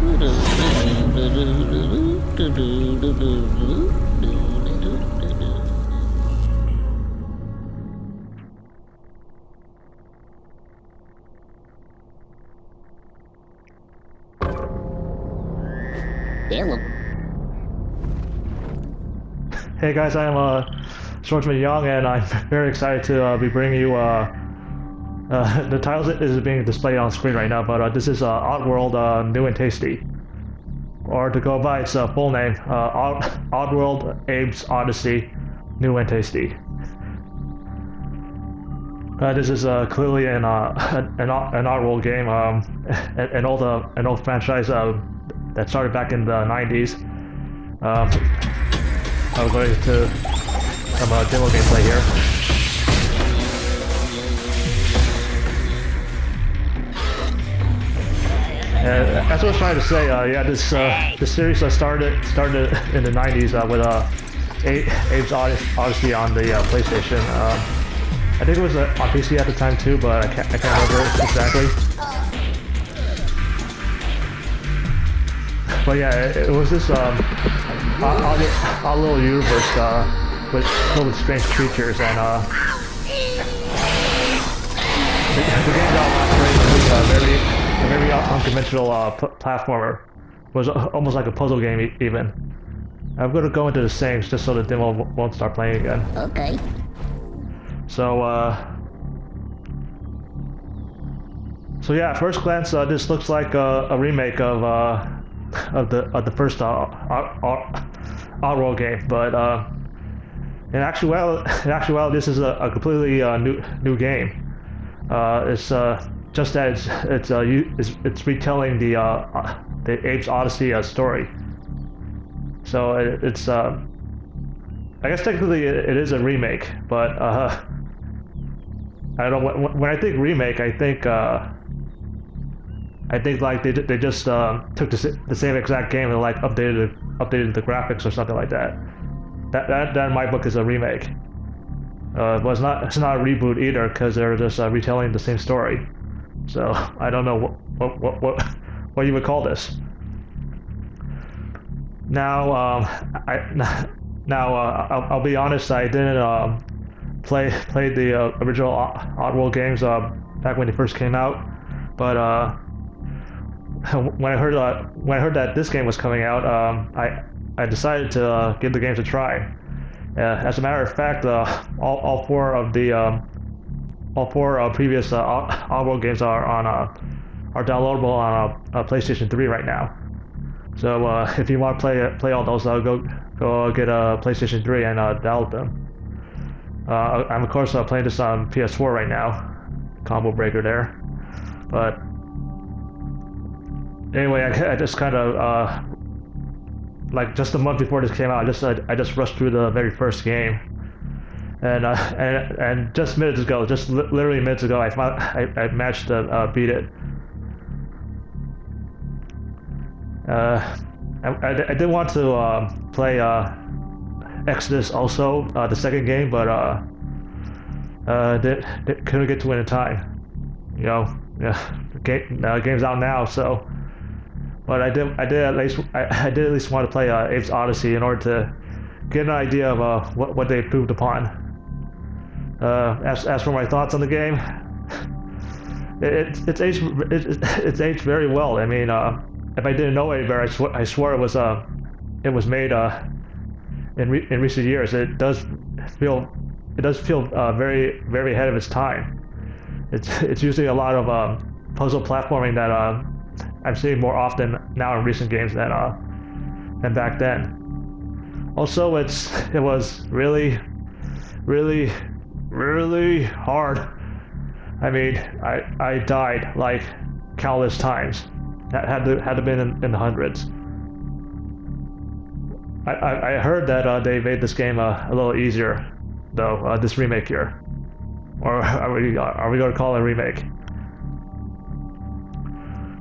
Hello. Hey guys, I'm Swordsman-Yong, and I'm very excited to be bringing you. The title is being displayed on screen right now, but this is Oddworld New and Tasty, or to go by its full name, Oddworld Abe's Odyssey New and Tasty. This is clearly an Oddworld game, an old franchise that started back in the 90s. I'm going to some demo gameplay here. As I was trying to say, yeah, this series started in the 90s with Abe's Odyssey on the PlayStation. I think it was on PC at the time too, but I can't remember exactly. But yeah, it was this odd little universe filled with strange creatures, and the game got very a very unconventional platformer. It was almost like a puzzle game even. I'm going to go into the settings just so the demo won't start playing again. Okay. So yeah, at first glance, this looks like a remake of the first Oddworld game, but in actuality, this is a completely new game. It's just that it's retelling the Abe's Odyssey story. So it's I guess technically it is a remake, but I don't know, when I think remake, I think like they just took the same exact game and like updated the graphics or something like that. That in my book is a remake. But it's not a reboot either, because they're just retelling the same story. So I don't know what you would call this. Now I'll be honest, I didn't play the original Oddworld games back when they first came out, but when I heard that this game was coming out, I decided to give the games a try. As a matter of fact, all four previous Oddworld games are downloadable on PlayStation 3 right now. So if you want to play all those, go get a PlayStation 3 and download them. I'm of course playing this on PS4 right now, combo breaker there. But anyway, I just kind of like just a month before this came out, I just rushed through the very first game, and just minutes ago, literally minutes ago, I managed to beat it. I did want to play Exodus also, the second game, but couldn't get to it in time. You know, game's out now, so. But I did at least want to play Abe's Odyssey in order to get an idea of what they improved upon. As for my thoughts on the game, it's aged very well. I mean, if I didn't know any better, I swear it was made in recent years. It does feel very very ahead of its time. It's using a lot of puzzle platforming that I'm seeing more often now in recent games than back then. Also, it was really hard. I mean, I died like countless times. That had to been in the hundreds. I heard that they made this game a little easier, though, this remake here. Or are we going to call it a remake?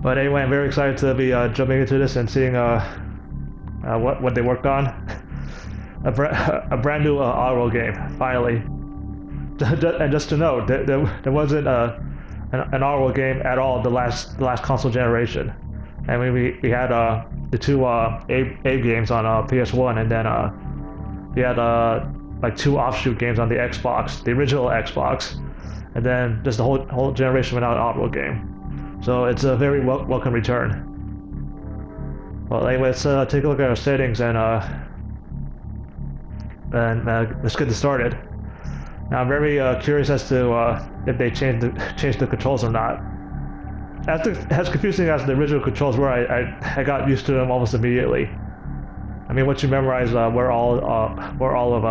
But anyway, I'm very excited to be jumping into this and seeing what they worked on. A brand new Oddworld game, finally. And just to note, there wasn't an Oddworld game at all the last console generation. And we had the two Abe games on PS1, and then we had like two offshoot games on the Xbox, the original Xbox, and then just the whole generation without an Oddworld game. So it's a very welcome return. Well, anyway, let's take a look at our settings and let's get this started. Now I'm very curious as to if they changed the controls or not. As confusing as the original controls were, I got used to them almost immediately. I mean, once you memorize where all of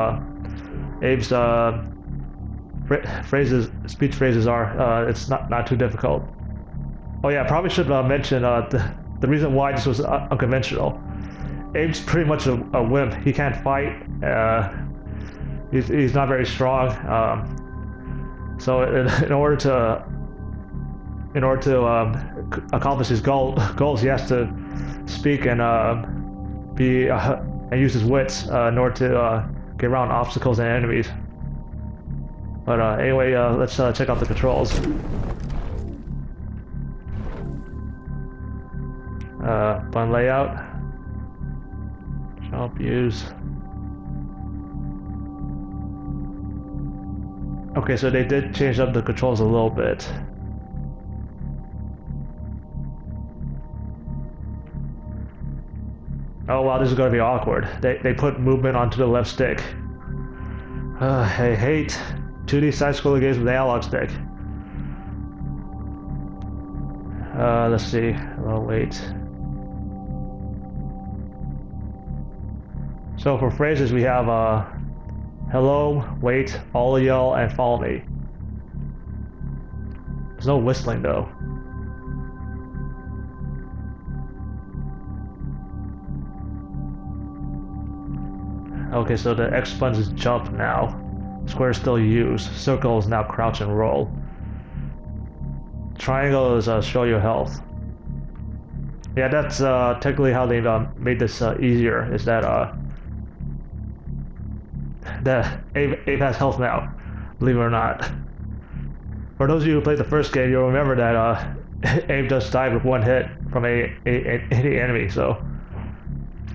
Abe's speech phrases are, it's not too difficult. Oh yeah, I probably should mention the reason why this was unconventional. Abe's pretty much a wimp. He can't fight. He's not very strong. So in order to accomplish his goals, he has to speak and and use his wits in order to get around obstacles and enemies. But anyway, let's check out the controls. Button layout. Jump, use. Okay, so they did change up the controls a little bit. Oh wow, this is going to be awkward. They put movement onto the left stick. I hate 2D side-scrolling games with the analog stick. Let's see. Oh wait. So for phrases we have hello, wait, all yell, and follow me. There's no whistling though. Okay, so the X button is jump now. Square is still use. Circle is now crouch and roll. Triangle is show your health. Yeah, that's technically how they made this easier. Is that Abe has health now, believe it or not. For those of you who played the first game, you'll remember that Abe does die with one hit from any enemy. So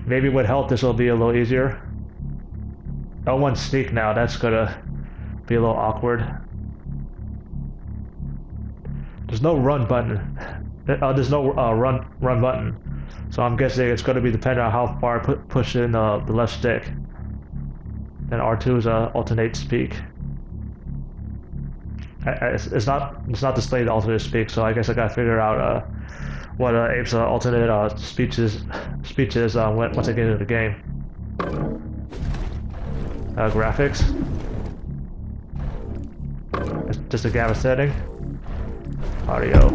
maybe with health this will be a little easier. L1 sneak now, that's gonna be a little awkward. There's no run button. There's no run button. So I'm guessing it's gonna be dependent on how far I push in the left stick. And R2 is alternate speak. It's not displayed alternate speak, so I guess I gotta figure out what Abe's alternate speech is once I get into the game. Graphics. It's just a gamma setting. Audio.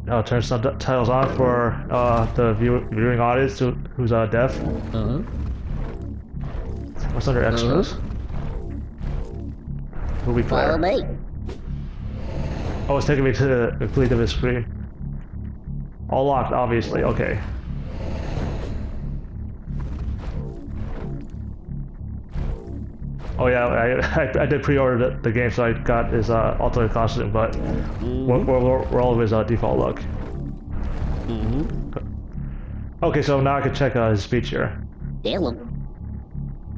Now turn subtitles on for the viewing audience who's deaf. What's under extras? Movie player. Follow me. Oh, it's taking me to the complete of the screen. All locked, obviously. Okay. Oh yeah, I did pre-order the game, so I got his alternate costume, but we're all of his default look. Okay, so now I can check his speech here. Hello.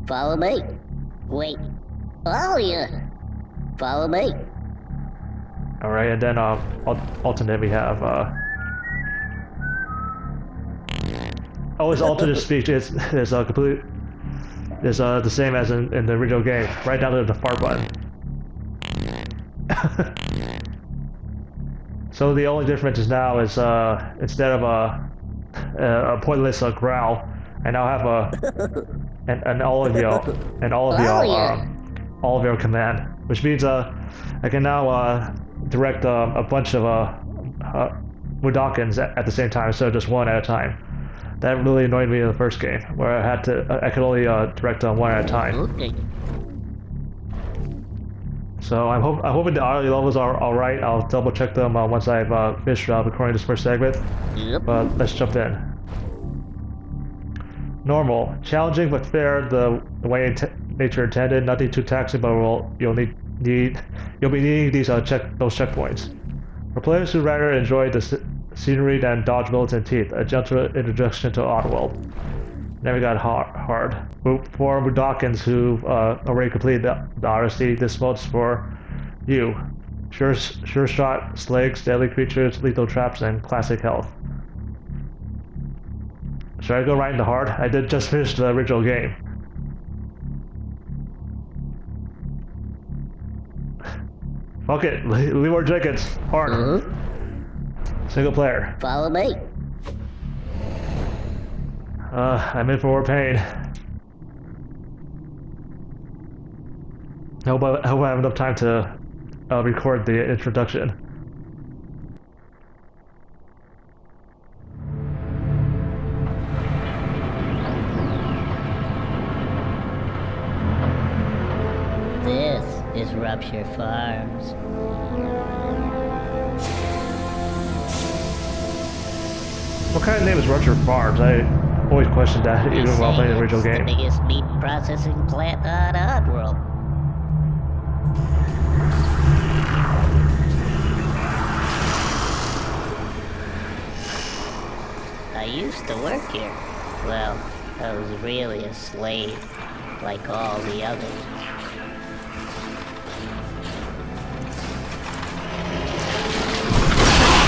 Follow me. Wait. Oh yeah. Follow me. All right, and then alternate we have. Oh, his alternate speech is complete. Is the same as in the original game, right down to the fart button. So the only difference is now is instead of a pointless growl, I now have an olive yell command, which means I can now direct a bunch of Mudokons at the same time instead of just one at a time. That really annoyed me in the first game, where I could only direct one at a time. Okay. So I'm hoping the audio levels are all right. I'll double check them once I've finished recording this first segment. Yep. But let's jump in. Normal, challenging but fair, the way nature intended. Nothing too taxing, but you'll need you'll be needing these those checkpoints. For players who rather enjoy the scenery than dodge militant teeth, a gentle introduction to Oddworld. Then we got hard. For Mudokans who've already completed the Odyssey, this mode's for you. Sure shot, sligs, deadly creatures, lethal traps, and classic health. Should I go right into hard? I did just finish the original game. Fuck it, Leroy Jenkins, hard. Single player. Follow me. I'm in for more pain. I hope I have enough time to record the introduction. This is Rupture Farms. What kind of name is Rupture Farms? I always questioned that even while playing the original game. The biggest meat processing plant on Oddworld. I used to work here. Well, I was really a slave, like all the others.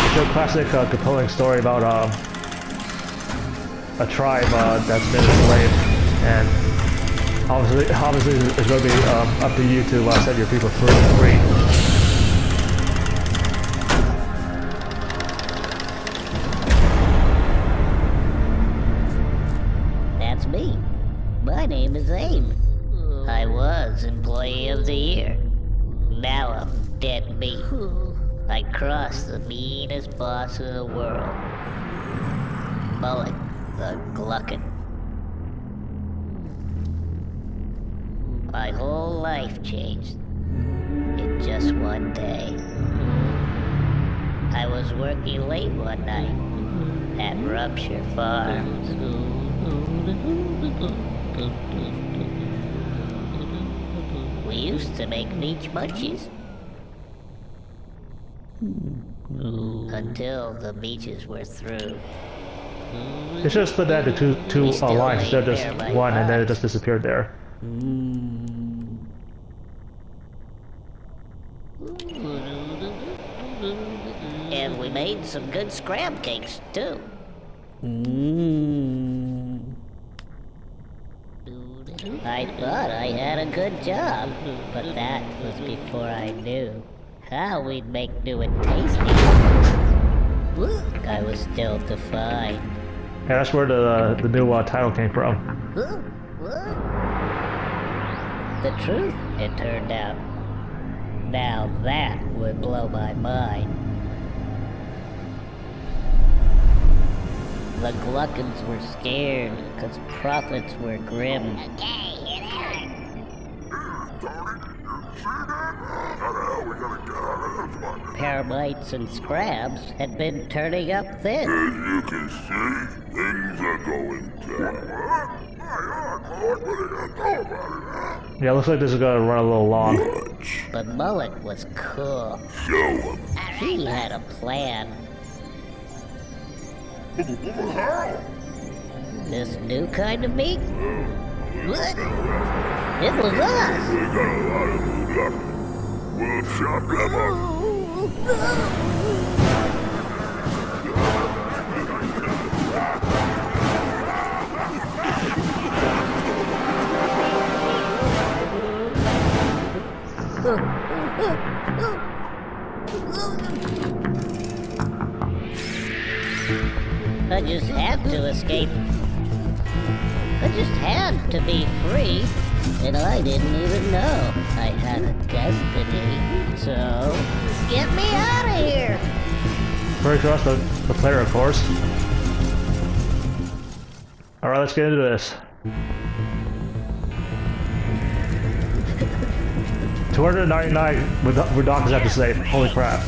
It's a classic, compelling story about a tribe that's been enslaved, and obviously it's going to be up to you to set your people free. That's me. My name is Abe. I was Employee of the Year. Now I'm dead meat. I crossed the meanest boss in the world. Mullet the Gluckin. My whole life changed in just one day. I was working late one night at Rupture Farms. We used to make meat munchies. Until the beaches were through. They should have split that into two lines instead of just one, and then it just disappeared there. And we made some good scrab cakes, too. I thought I had a good job, but that was before I knew how we'd make new and tasty. I was still to find. Yeah, that's where the new title came from. The truth, it turned out. Now that would blow my mind. The Gluckins were scared because profits were grim. Paramites and scrabs had been turning up thin. As you can see, things are going down. Yeah, looks like this is gonna run a little long. But Mullet was cool. Show him. He had a plan. This new kind of meat? What? It was us! We got a lot of new luck. We'll chop them up. I just had to escape. I just had to be free. And I didn't even know I had a destiny. So, get me out of here! Very trust the player, of course. Alright, let's get into this. 299 with doctors have to say. Holy crap.